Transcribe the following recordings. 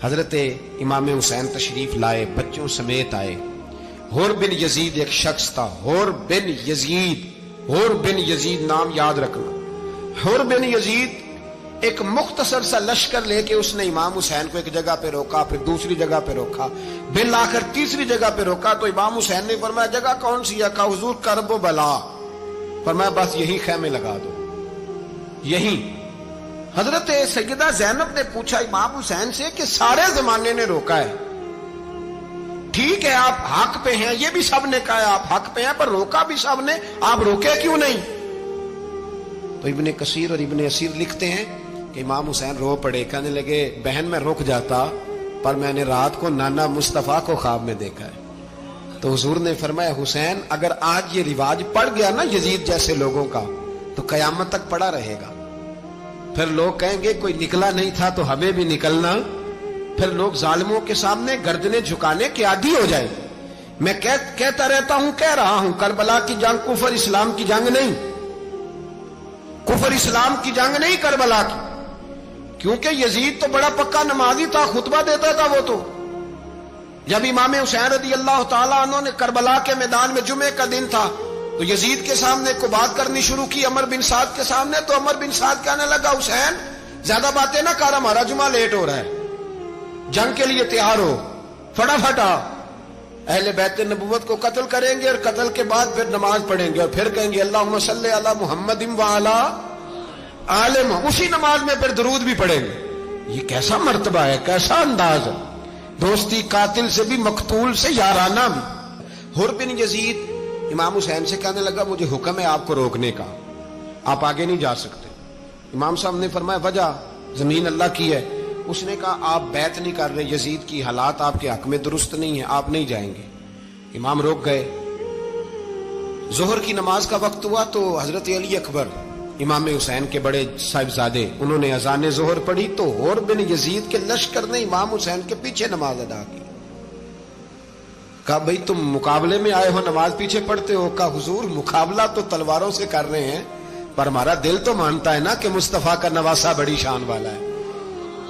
حضرت امام حسین تشریف لائے، بچوں سمیت آئے۔ حور بن یزید ایک شخص تھا، حور بن یزید، حور بن یزید نام یاد رکھنا۔ حور بن یزید ایک مختصر سا لشکر لے کے اس نے امام حسین کو ایک جگہ پہ روکا، پھر دوسری جگہ پہ روکا، بالآخر تیسری جگہ پہ روکا تو امام حسین نے فرمایا جگہ کون سی ہے؟ کہا حضور کرب و بلا۔ فرمایا بس یہی خیمے لگا دو، یہی۔ حضرت سیدہ زینب نے پوچھا امام حسین سے کہ سارے زمانے نے روکا ہے، ٹھیک ہے آپ حق پہ ہیں، یہ بھی سب نے کہا ہے آپ حق پہ ہیں، پر روکا بھی سب نے، آپ روکے کیوں نہیں؟ تو ابن کثیر اور ابن اسیر لکھتے ہیں کہ امام حسین رو پڑے، کہنے لگے بہن میں رک جاتا پر میں نے رات کو نانا مصطفیٰ کو خواب میں دیکھا ہے۔ تو حضور نے فرمایا حسین اگر آج یہ رواج پڑ گیا نا یزید جیسے لوگوں کا تو قیامت تک پڑا رہے گا، پھر لوگ کہیں گے کوئی نکلا نہیں تھا تو ہمیں بھی نکلنا، پھر لوگ ظالموں کے سامنے گردنیں جھکانے کے عادی ہو جائیں۔ میں کہتا رہتا ہوں، کہہ رہا ہوں، کربلا کی جنگ کفر اسلام کی جنگ نہیں، کفر اسلام کی جنگ نہیں کربلا کی، کیونکہ یزید تو بڑا پکا نمازی تھا، خطبہ دیتا تھا وہ تو۔ جب امام حسین رضی اللہ تعالیٰ عنہ نے کربلا کے میدان میں جمعے کا دن تھا تو یزید کے سامنے کو بات کرنی شروع کی عمر بن سعد کے سامنے، تو عمر بن سعد کہنے لگا حسین زیادہ باتیں نہ کر، ہمارا جمعہ لیٹ ہو رہا ہے، جنگ کے لیے تیار ہو، فٹافٹ آ۔ اہل بیت نبوت کو قتل کریں گے اور قتل کے بعد پھر نماز پڑھیں گے اور پھر کہیں گے اللہم صلی علی محمد وعلی آل محمد، اسی نماز میں پھر درود بھی پڑھیں گے۔ یہ کیسا مرتبہ ہے، کیسا انداز ہے، دوستی قاتل سے بھی مقتول سے یارانہ بھی۔ حور بن یزید امام حسین سے کہنے لگا مجھے حکم ہے آپ کو روکنے کا، آپ آگے نہیں جا سکتے۔ امام صاحب نے فرمایا وجہ؟ زمین اللہ کی ہے۔ اس نے کہا آپ بیعت نہیں کر رہے، یزید کی حالات آپ کے حق میں درست نہیں ہیں، آپ نہیں جائیں گے۔ امام روک گئے۔ ظہر کی نماز کا وقت ہوا تو حضرت علی اکبر امام حسین کے بڑے صاحبزادے انہوں نے اذان ظہر پڑھی تو حور بن یزید کے لشکر نے امام حسین کے پیچھے نماز ادا کی۔ کہا بھئی تم مقابلے میں آئے ہو، نماز پیچھے پڑھتے ہو؟ کہا حضور مقابلہ تو تلواروں سے کر رہے ہیں پر ہمارا دل تو مانتا ہے نا کہ مصطفیٰ کا نواسہ بڑی شان والا ہے۔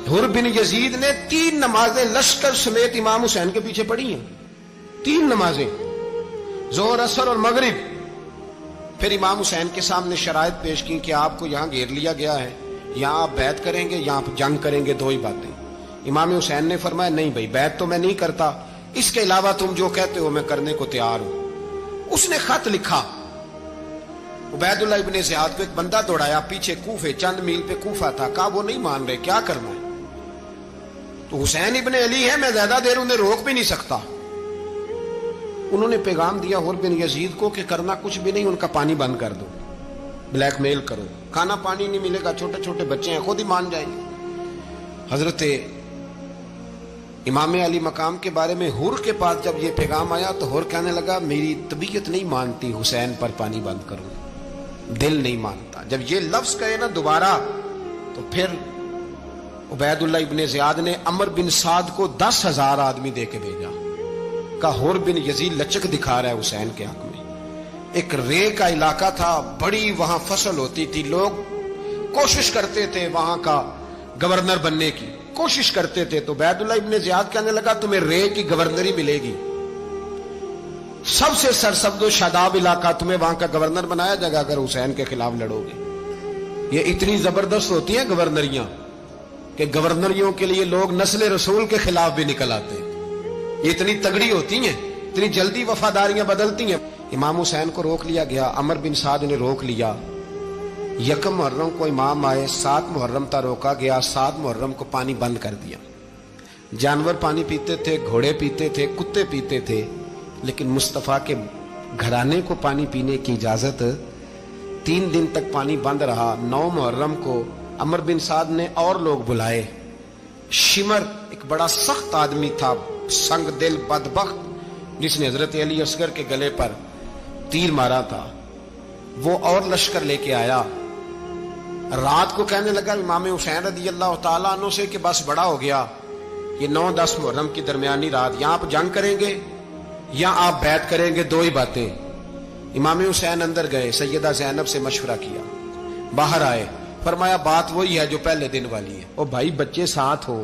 حور بن یزید نے 3 نمازیں لشکر سمیت امام حسین کے پیچھے پڑھی ہیں، 3 نمازیں، ظہر اثر اور مغرب۔ پھر امام حسین کے سامنے شرائط پیش کی کہ آپ کو یہاں گھیر لیا گیا ہے، یہاں آپ بیعت کریں گے، یہاں آپ جنگ کریں گے، 2 ہی باتیں۔ امام حسین نے فرمایا نہیں بھائی بیعت تو میں نہیں کرتا، اس کے علاوہ تم جو کہتے ہو میں کرنے کو تیار ہوں۔ اس نے خط لکھا، عبید اللہ ابن زیاد کو ایک بندہ دوڑایا پیچھے، کوفے چند میل پہ کوفہ تھا، کہا وہ نہیں مان رہے، کیا کرنا ہے؟ تو حسین ابن علی ہے، میں زیادہ دیر انہیں روک بھی نہیں سکتا۔ انہوں نے پیغام دیا حور بن یزید کو کہ کرنا کچھ بھی نہیں، ان کا پانی بند کر دو، بلیک میل کرو، کھانا پانی نہیں ملے گا، چھوٹے چھوٹے بچے ہیں، خود ہی مان جائیں گے۔ حضرت امام علی مقام کے بارے میں حور کے پاس جب یہ پیغام آیا تو حور کہنے لگا میری طبیعت نہیں مانتی حسین پر پانی بند کروں، دل نہیں مانتا۔ جب یہ لفظ کہے نا دوبارہ تو پھر عبید اللہ ابن زیاد نے عمر بن سعد کو 10,000 آدمی دے کے بھیجا، کہا حور بن یزید لچک دکھا رہا ہے حسین کے حق میں۔ ایک رے کا علاقہ تھا، بڑی وہاں فصل ہوتی تھی، لوگ کوشش کرتے تھے وہاں کا گورنر بننے کی، کوشش کرتے تھے۔ تو عبید اللہ ابن زیاد کہنے لگا تمہیں رے کی گورنری ملے گی، سب سے سرسبز و شاداب علاقہ، تمہیں وہاں کا گورنر بنایا جائے گا اگر حسین کے خلاف لڑو گے۔ یہ اتنی زبردست ہوتی ہیں گورنریاں کہ گورنریوں کے لیے لوگ نسل رسول کے خلاف بھی نکل آتے ہیں، یہ اتنی تگڑی ہوتی ہیں، اتنی جلدی وفاداریاں بدلتی ہیں۔ امام حسین کو روک لیا گیا، عمر بن سعد نے روک لیا۔ 1 محرم کو امام آئے، 7 محرم تا روکا گیا، 7 محرم کو پانی بند کر دیا۔ جانور پانی پیتے تھے، گھوڑے پیتے تھے، کتے پیتے تھے، لیکن مصطفیٰ کے گھرانے کو پانی پینے کی اجازت، 3 دن تک پانی بند رہا۔ 9 محرم کو عمر بن سعد نے اور لوگ بلائے۔ شمر ایک بڑا سخت آدمی تھا، سنگ دل بدبخت، جس نے حضرت علی اصغر کے گلے پر تیر مارا تھا، وہ اور لشکر لے کے آیا۔ رات کو کہنے لگا امام حسین رضی اللہ تعالیٰ عنہ سے کہ بس بڑا ہو گیا، یہ 9-10 محرم کی درمیانی رات، یا آپ جنگ کریں گے یا آپ بیعت کریں گے، 2 ہی باتیں۔ امام حسین اندر گئے، سیدہ زینب سے مشورہ کیا، باہر آئے، فرمایا بات وہی ہے جو پہلے دن والی ہے۔ او بھائی بچے ساتھ ہو،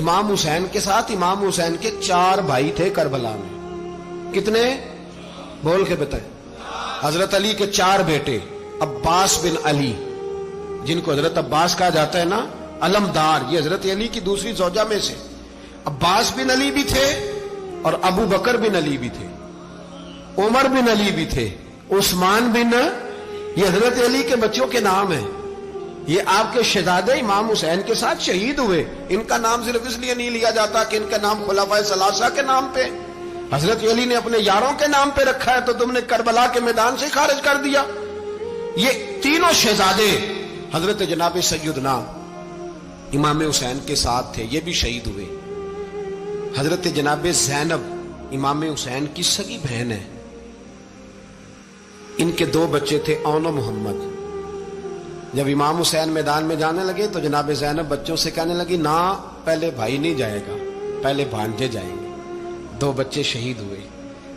امام حسین کے ساتھ امام حسین کے 4 بھائی تھے کربلا میں. کتنے؟ بول کے بتائیں. حضرت علی کے 4 بیٹے، عباس بن علی، جن کو حضرت عباس کہا جاتا ہے نا، علمدار، یہ حضرت علی کی دوسری زوجہ میں سے. عباس بن علی بھی تھے اور ابو بکر بن علی بھی تھے، عمر بن علی بھی تھے، عثمان بن، یہ حضرت علی کے بچوں کے نام ہیں. یہ آپ کے شہزادے امام حسین کے ساتھ شہید ہوئے. ان کا نام صرف اس لیے نہیں لیا جاتا کہ ان کا نام خلفائے ثلاثہ کے نام پہ، حضرت علی نے اپنے یاروں کے نام پہ رکھا ہے تو تم نے کربلا کے میدان سے خارج کر دیا. یہ تینوں شہزادے حضرت جناب سیدنا امام حسین کے ساتھ تھے، یہ بھی شہید ہوئے. حضرت جناب زینب امام حسین کی سگی بہن ہے. ان کے 2 بچے تھے، اون و محمد. جب امام حسین میدان میں جانے لگے تو جناب زینب بچوں سے کہنے لگی، نہ پہلے بھائی نہیں جائے گا، پہلے بھانجے جائیں گے. 2 بچے شہید ہوئے.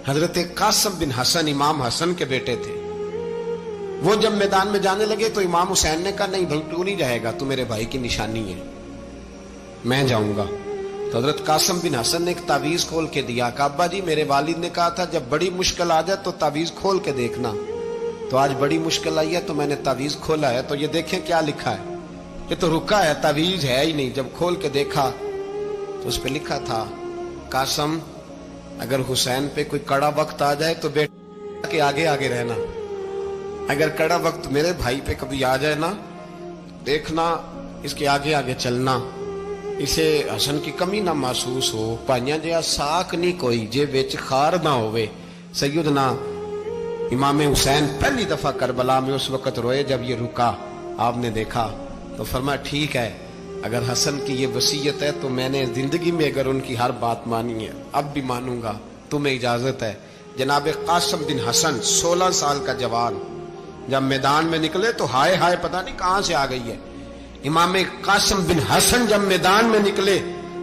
حضرت قاسم بن حسن امام حسن کے بیٹے تھے. وہ جب میدان میں جانے لگے تو امام حسین نے کہا، نہیں بھائی تو نہیں جائے گا، تو میرے بھائی کی نشانی ہے، میں جاؤں گا. تو حضرت قاسم بن حسن نے ایک تعویذ کھول کے دیا کہ ابا جی میرے والد نے کہا تھا جب بڑی مشکل آ جائے تو تعویذ کھول کے دیکھنا. تو آج بڑی مشکل آئی ہے تو میں نے تعویذ کھولا ہے، تو یہ دیکھیں کیا لکھا ہے. یہ تو رکا ہے، تعویذ ہے ہی نہیں. جب کھول کے دیکھا تو اس پہ لکھا تھا، قاسم اگر حسین پہ کوئی کڑا وقت آ جائے تو بیٹا کے آگے آگے رہنا، اگر کڑا وقت میرے بھائی پہ کبھی آ جائے نا، دیکھنا اس کے آگے آگے چلنا، اسے حسن کی کمی نہ محسوس ہو. پائیاں جہاں ساک نہیں کوئی جے وچ خار نہ ہوئے. سیدنا امام حسین پہلی دفعہ کربلا میں اس وقت روئے جب یہ رکا. آپ نے دیکھا تو فرمایا ٹھیک ہے، اگر حسن کی یہ وصیت ہے تو میں نے زندگی میں اگر ان کی ہر بات مانی ہے اب بھی مانوں گا، تمہیں اجازت ہے. جناب قاسم بن حسن 16 سال کا جوان جب میدان میں نکلے تو ہائے ہائے پتہ نہیں کہاں سے آ گئی ہے. امام قاسم بن حسن جب میدان میں نکلے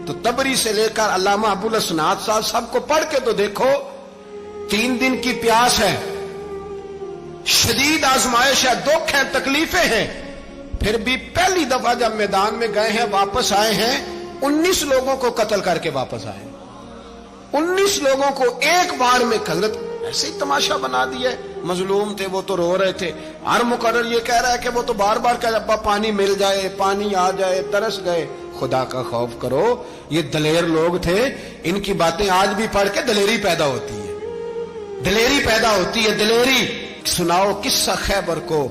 تو تبری سے لے کر علامہ ابو الاسناد صاحب سب کو پڑھ کے تو دیکھو. 3 دن کی پیاس ہے، شدید آزمائش ہے، دکھ ہے، تکلیفیں ہیں، پھر بھی پہلی دفعہ جب میدان میں گئے ہیں واپس آئے ہیں 19 لوگوں کو قتل کر کے واپس آئے. 19 لوگوں کو ایک بار میں حضرت ایسے ہی تماشا بنا دیا. مظلوم تھے وہ تو رو رہے تھے. ہر مقرر یہ کہہ رہا ہے کہ وہ تو بار بار کہہ ابا پانی مل جائے، پانی آ جائے، ترس گئے. خدا کا خوف کرو، یہ دلیر لوگ تھے. ان کی باتیں آج بھی پڑھ کے دلیری پیدا ہوتی ہے، دلیری پیدا ہوتی ہے، دلیری. سناؤ قصہ خیبر کو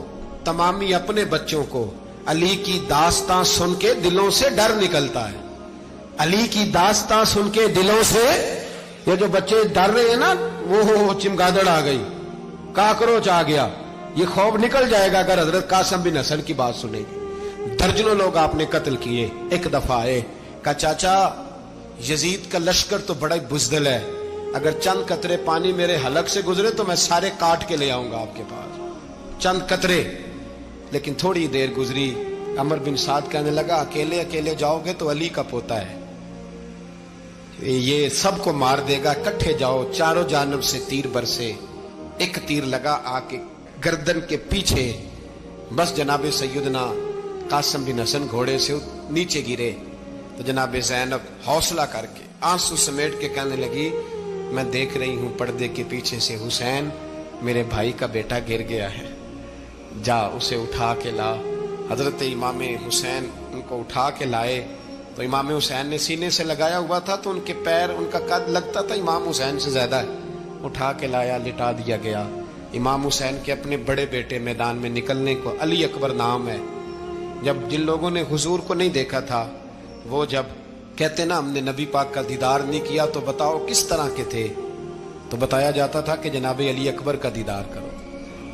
تمامی اپنے بچوں کو. علی کی داستان سن کے دلوں سے ڈر نکلتا ہے. علی کی داستان سن کے دلوں سے یہ جو بچے ڈر رہے ہیں نا، وہ چمگادڑ آ گئی، کاکروچ آ گیا، یہ خوف نکل جائے گا اگر حضرت قاسم بن حسن کی بات سنیں گے. درجنوں لوگ آپ نے قتل کیے. ایک دفعہ آئے کہا چاچا یزید کا لشکر تو بڑا ہی بزدل ہے، اگر چند قطرے پانی میرے حلق سے گزرے تو میں سارے کاٹ کے لے آؤں گا آپ کے پاس، چند قطرے. لیکن تھوڑی دیر گزری، عمر بن سعد کہنے لگا اکیلے اکیلے جاؤ گے تو علی کا پوتا ہے، یہ سب کو مار دے گا، کٹھے جاؤ. چاروں جانب سے تیر برسے. ایک تیر لگا آ کے گردن کے پیچھے، بس جناب سیدنا قاسم بن حسن گھوڑے سے نیچے گرے. تو جناب زینب حوصلہ کر کے آنسو سمیٹ کے کہنے لگی میں دیکھ رہی ہوں پردے کے پیچھے سے حسین میرے بھائی کا بیٹا گر گیا ہے، جا اسے اٹھا کے لا. حضرت امام حسین ان کو اٹھا کے لائے تو امام حسین نے سینے سے لگایا ہوا تھا تو ان کے پیر، ان کا قد لگتا تھا امام حسین سے زیادہ ہے. اٹھا کے لایا، لٹا دیا گیا. امام حسین کے اپنے بڑے بیٹے میدان میں نکلنے کو، علی اکبر نام ہے. جب جن لوگوں نے حضور کو نہیں دیکھا تھا وہ جب کہتے نا ہم نے نبی پاک کا دیدار نہیں کیا تو بتاؤ کس طرح کے تھے، تو بتایا جاتا تھا کہ جناب علی اکبر کا دیدار کرو،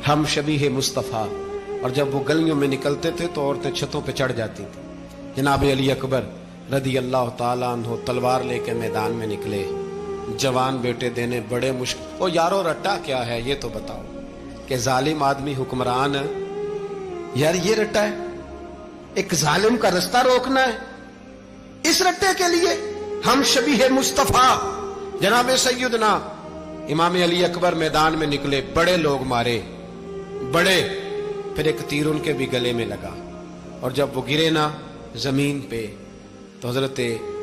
ہم شبیہ مصطفیٰ. اور جب وہ گلیوں میں نکلتے تھے تو عورتیں چھتوں پہ چڑھ جاتی تھیں. جناب علی اکبر رضی اللہ تعالیٰ عنہ تلوار لے کے میدان میں نکلے، جوان بیٹے دینے بڑے مشکل. او یارو رٹا کیا ہے یہ تو بتاؤ کہ ظالم آدمی حکمران ہے یار، یہ رٹا ہے، ایک ظالم کا رستہ روکنا ہے. اس رٹے کے لیے ہم شبیہ مصطفیٰ جناب سیدنا امام علی اکبر میدان میں نکلے، بڑے لوگ مارے، بڑے. پھر ایک تیر ان کے بھی گلے میں لگا اور جب وہ گرے نا زمین پہ تو حضرت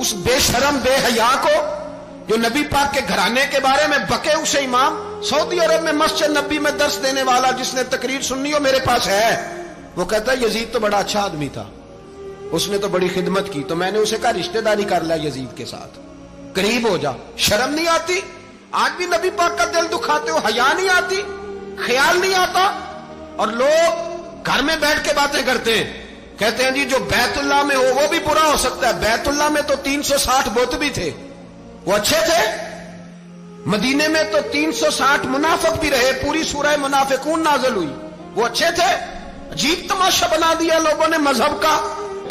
اس بے شرم بے حیا کو جو نبی پاک کے گھرانے کے بارے میں بکے اسے امام سعودی عرب میں مسجد نبی میں درس دینے والا جس نے تقریر سننی ہو میرے پاس ہے. وہ کہتا ہے یزید تو بڑا اچھا آدمی تھا, اس نے تو بڑی خدمت کی, تو میں نے اسے کہا رشتہ داری کر لیا یزید کے ساتھ, قریب ہو جا. شرم نہیں آتی؟ آج بھی نبی پاک کا دل دکھاتے ہو, حیا نہیں آتی, خیال نہیں آتا. اور لوگ گھر میں بیٹھ کے باتیں کرتے ہیں, کہتے ہیں جی جو بیت اللہ میں ہو وہ بھی برا ہو سکتا ہے. بیت اللہ میں تو 360 بت بھی تھے, وہ اچھے تھے. مدینے میں تو 360 منافق بھی رہے, پوری سورہ منافقون نازل ہوئی, وہ اچھے تھے. عجیب تماشا بنا دیا لوگوں نے مذہب کا.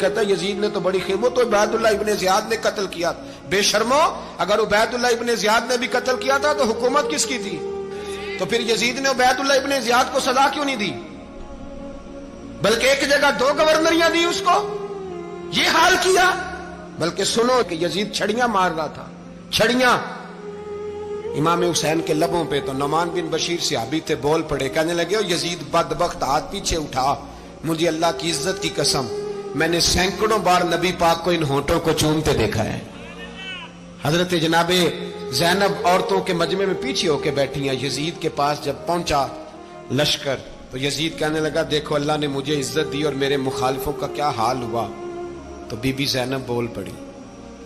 کہتا ہے یزید نے تو بڑی خدمت, تو عبید اللہ ابن زیاد نے قتل کیا. بے شرمو, اگر عبید اللہ ابن زیاد نے بھی قتل کیا تھا تو حکومت کس کی تھی؟ تو پھر یزید نے عبید اللہ ابن زیاد کو سزا کیوں نہیں دی, بلکہ ایک جگہ 2 گورنریاں دی اس کو, یہ حال کیا. بلکہ سنو کہ یزید چھڑیاں مار رہا تھا, چھڑیاں. امام حسین کے لبوں پہ تو نعمان بن بشیر صحابی تھے, بول پڑے, کہنے لگے یزید بدبخت, ہاتھ پیچھے اٹھا, مجھے اللہ کی عزت کی قسم میں نے سینکڑوں بار نبی پاک کو ان ہونٹوں کو چومتے دیکھا ہے. حضرت جناب زینب عورتوں کے مجمع میں پیچھے ہو کے بیٹھی ہیں. یزید کے پاس جب پہنچا لشکر تو یزید کہنے لگا دیکھو اللہ نے مجھے عزت دی اور میرے مخالفوں کا کیا حال ہوا. تو بی بی زینب بول پڑی,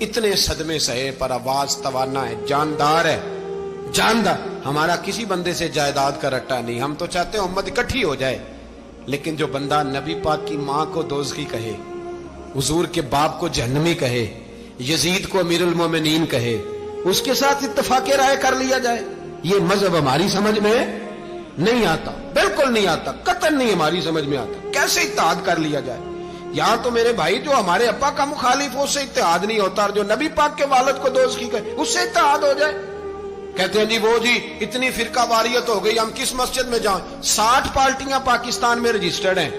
اتنے صدمے سہے پر آواز توانا ہے, جاندار ہے, جاندار. ہمارا کسی بندے سے جائیداد کا رٹا نہیں, ہم تو چاہتے ہیں امت اکٹھی ہو جائے, لیکن جو بندہ نبی پاک کی ماں کو دوزخی کہے, حضور کے باپ کو جہنمی کہے, یزید کو امیر المومنین کہے, اس کے ساتھ اتفاق رائے کر لیا جائے, یہ مذہب ہماری سمجھ میں نہیں آتا, بالکل نہیں آتا, قطعاً نہیں ہماری سمجھ میں آتا. کیسے اتحاد کر لیا جائے؟ یہاں تو میرے بھائی جو ہمارے ابا کا مخالف ہو اس سے اتحاد نہیں ہوتا, اور جو نبی پاک کے والد کو دوزخی کہے اس سے اتحاد ہو جائے. کہتے ہیں جی وہ جی اتنی فرقہ واریت ہو گئی, ہم کس مسجد میں جائیں؟ 60 پارٹیاں پاکستان میں رجسٹرڈ ہیں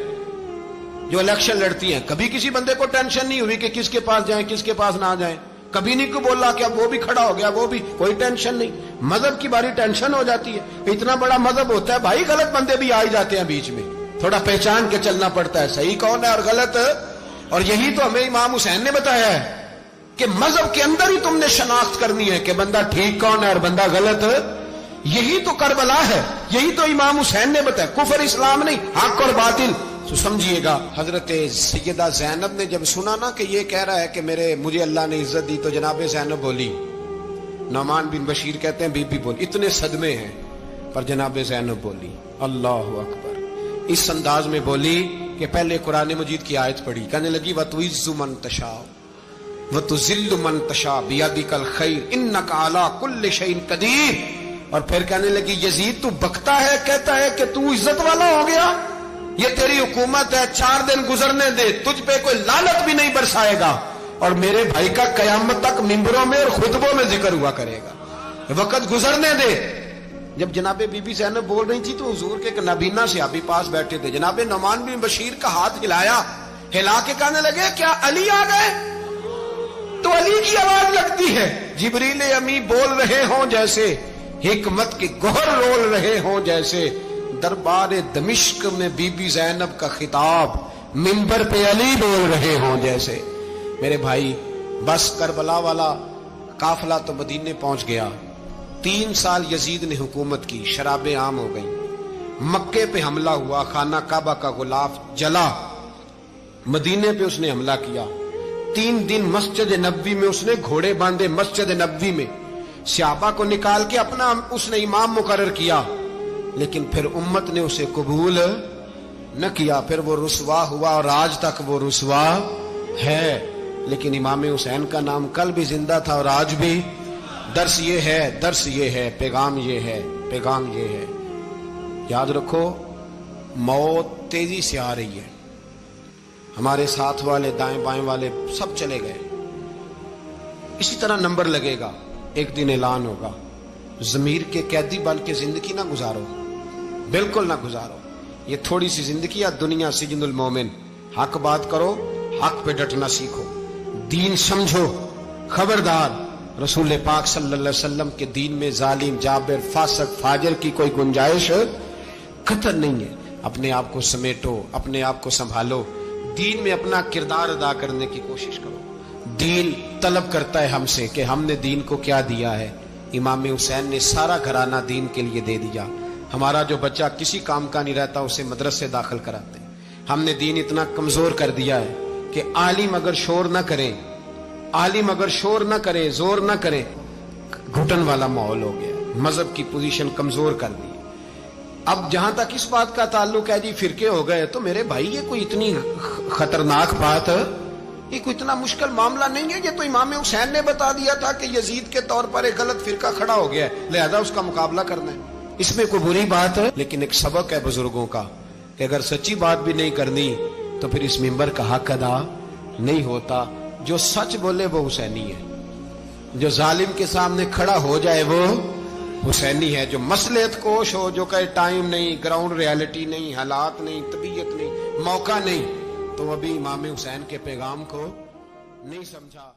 جو الیکشن لڑتی ہیں. کبھی کسی بندے کو ٹینشن نہیں ہوئی کہ کس کے پاس جائیں کس کے پاس نہ جائیں, کبھی نہیں کو بولا کہ اب وہ بھی کھڑا ہو گیا, وہ بھی, کوئی ٹینشن نہیں. مذہب کی باری ٹینشن ہو جاتی ہے. اتنا بڑا مذہب ہوتا ہے بھائی, غلط بندے بھی آ جاتے ہیں بیچ میں, تھوڑا پہچان کے چلنا پڑتا ہے صحیح کون ہے اور غلط. اور یہی تو ہمیں امام حسین نے بتایا ہے کہ مذہب کے اندر ہی تم نے شناخت کرنی ہے کہ بندہ ٹھیک کون ہے اور بندہ غلط. یہی تو کربلا ہے, یہی تو امام حسین نے بتایا, کفر اسلام نہیں, حق اور باطل. تو سمجھیے گا حضرت سیدہ زینب نے جب سنا نا کہ یہ کہہ رہا ہے کہ مجھے اللہ نے عزت دی, تو جناب زینب بولی, نعمان بن بشیر کہتے ہیں بی بی بولی, اتنے صدمے ہیں پر جناب زینب بولی اللہ اکبر, اس انداز میں بولی کہ پہلے قرآن مجید کی آیت پڑھی, کہنے لگی وَتُعِزُّ مَن تَشَاءُ وَتُذِلُّ مَن تَشَاءُ بِيَدِكَ الْخَيْرُ إِنَّكَ عَلَىٰ كُلِّ شَيْءٍ قَدِيرٌ. اور پھر کہنے لگی یزید تو بکتا ہے, کہتا ہے کہ تو عزت والا ہو گیا, یہ تیری حکومت ہے, 4 دن گزرنے دے, تجھ پہ کوئی لعنت بھی نہیں برسائے گا, اور میرے بھائی کا قیامت تک ممبروں میں اور خطبوں میں ذکر ہوا کرے گا, وقت گزرنے دے. جب جناب بی بی زینب بول رہی تھی تو حضور کے ایک نابینا صحابی پاس بیٹھے تھے, جناب نعمان بن بشیر کا ہاتھ ہلایا, ہلا کے کہنے لگے کیا علی آ گئے؟ تو علی کی آواز لگتی ہے, جبریل امی بول رہے ہوں جیسے, حکمت کے گوہر رول رہے ہوں جیسے, دربار دمشق میں بی بی زینب کا خطاب, منبر پہ علی بول رہے ہوں جیسے. میرے بھائی بس کربلا والا قافلہ تو مدینے پہنچ گیا, 3 سال یزید نے حکومت کی, شرابیں عام ہو گئیں, مکے پہ حملہ ہوا, خانہ کعبہ کا غلاف جلا, مدینے پہ اس نے حملہ کیا, 3 دن مسجد نبوی میں اس نے گھوڑے باندھے, مسجد نبوی میں صحابہ کو نکال کے اپنا اس نے امام مقرر کیا, لیکن پھر امت نے اسے قبول نہ کیا, پھر وہ رسوا ہوا اور آج تک وہ رسوا ہے. لیکن امام حسین کا نام کل بھی زندہ تھا اور آج بھی. درس یہ ہے, درس یہ ہے, پیغام یہ ہے, پیغام یہ ہے. یاد رکھو موت تیزی سے آ رہی ہے, ہمارے ساتھ والے دائیں بائیں والے سب چلے گئے, اسی طرح نمبر لگے گا, ایک دن اعلان ہوگا. ضمیر کے قیدی بن کے زندگی نہ گزارو, بالکل نہ گزارو. یہ تھوڑی سی زندگی ہے, دنیا سجن المومن. حق بات کرو, حق پہ ڈٹنا سیکھو, دین سمجھو. خبردار رسول پاک صلی اللہ علیہ وسلم کے دین میں ظالم, جابر, فاسق, فاجر کی کوئی گنجائش قطع نہیں ہے. اپنے آپ کو سمیٹو, اپنے آپ کو سنبھالو, دین میں اپنا کردار ادا کرنے کی کوشش کرو. دین طلب کرتا ہے ہم سے کہ ہم نے دین کو کیا دیا ہے. امام حسین نے سارا گھرانہ دین کے لیے دے دیا. ہمارا جو بچہ کسی کام کا نہیں رہتا اسے مدرسے داخل کراتے ہیں. ہم نے دین اتنا کمزور کر دیا ہے کہ عالم اگر شور نہ کرے، عالم اگر شور نہ کرے، زور نہ کرے، گھٹن والا ماحول ہو گیا. مذہب کی پوزیشن کمزور کر دی. اب جہاں تک اس بات کا تعلق ہے جی فرقے ہو گئے، تو میرے بھائی یہ کوئی اتنی خطرناک بات ہے، یہ کوئی اتنا مشکل معاملہ نہیں ہے. یہ تو امام حسین نے بتا دیا تھا کہ یزید کے طور پر ایک غلط فرقہ کھڑا ہو گیا ہے، لہذا اس کا مقابلہ کرنا ہے. اس میں کوئی بری بات ہے؟ لیکن ایک سبق ہے بزرگوں کا کہ اگر سچی بات بھی نہیں کرنی تو پھر اس منبر کا حق ادا نہیں ہوتا. جو سچ بولے وہ حسینی ہے، جو ظالم کے سامنے کھڑا ہو جائے وہ حسینی ہے. جو مصلحت کوش ہو، جو کہے ٹائم نہیں، گراؤنڈ ریالٹی نہیں، حالات نہیں، طبیعت نہیں، موقع نہیں، تو ابھی امام حسین کے پیغام کو نہیں سمجھا.